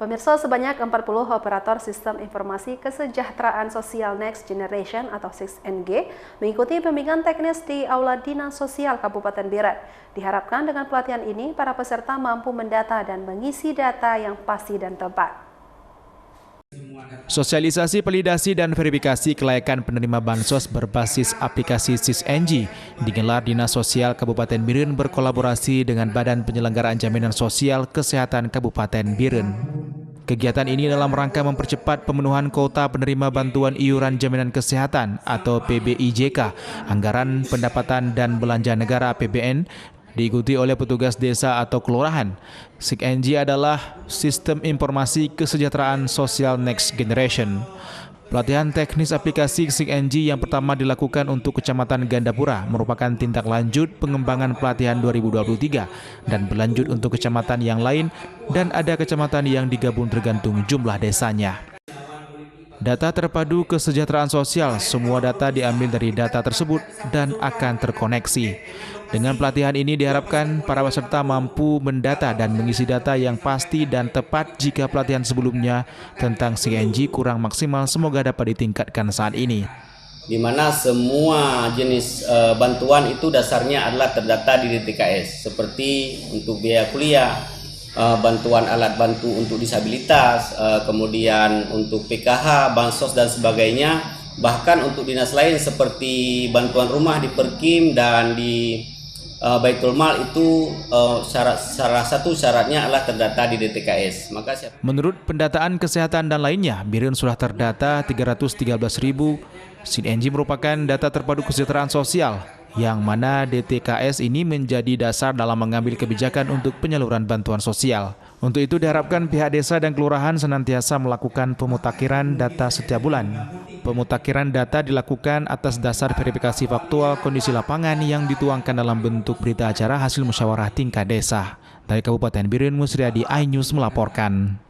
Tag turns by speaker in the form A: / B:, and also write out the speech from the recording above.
A: Pemirsa, sebanyak 40 operator sistem informasi kesejahteraan sosial Next Generation atau 6NG mengikuti bimbingan teknis di Aula Dinas Sosial Kabupaten Biren. Diharapkan dengan pelatihan ini, para peserta mampu mendata dan mengisi data yang pasti dan tepat.
B: Sosialisasi, validasi, dan verifikasi kelayakan penerima bansos berbasis aplikasi 6NG digelar Dinas Sosial Kabupaten Biren berkolaborasi dengan Badan Penyelenggaraan Jaminan Sosial Kesehatan Kabupaten Biren. Kegiatan ini dalam rangka mempercepat pemenuhan kuota penerima bantuan iuran jaminan kesehatan atau PBIJK, anggaran pendapatan dan belanja negara APBN, diikuti oleh petugas desa atau kelurahan. 6NG adalah sistem informasi kesejahteraan sosial Next Generation. Pelatihan teknis aplikasi 6NG yang pertama dilakukan untuk Kecamatan Gandapura merupakan tindak lanjut pengembangan pelatihan 2023 dan berlanjut untuk kecamatan yang lain dan ada kecamatan yang digabung tergantung jumlah desanya. Data terpadu kesejahteraan sosial, semua data diambil dari data tersebut dan akan terkoneksi. Dengan pelatihan ini diharapkan para peserta mampu mendata dan mengisi data yang pasti dan tepat jika pelatihan sebelumnya tentang 6NG kurang maksimal semoga dapat ditingkatkan saat ini.
C: Di mana semua jenis bantuan itu dasarnya adalah terdata di DTKS, seperti untuk biaya kuliah, bantuan alat bantu untuk disabilitas, kemudian untuk PKH, bansos dan sebagainya, bahkan untuk dinas lain seperti bantuan rumah di Perkim dan di Baitul Mal itu salah satu syaratnya adalah terdata di DTKS.
B: Menurut pendataan kesehatan dan lainnya, Biren sudah terdata 313.000. 6NG merupakan data terpadu kesejahteraan sosial, yang mana DTKS ini menjadi dasar dalam mengambil kebijakan untuk penyaluran bantuan sosial. Untuk itu diharapkan pihak desa dan kelurahan senantiasa melakukan pemutakhiran data setiap bulan. Pemutakhiran data dilakukan atas dasar verifikasi faktual kondisi lapangan yang dituangkan dalam bentuk berita acara hasil musyawarah tingkat desa. Dari Kabupaten Biren, Musriadi, iNews melaporkan.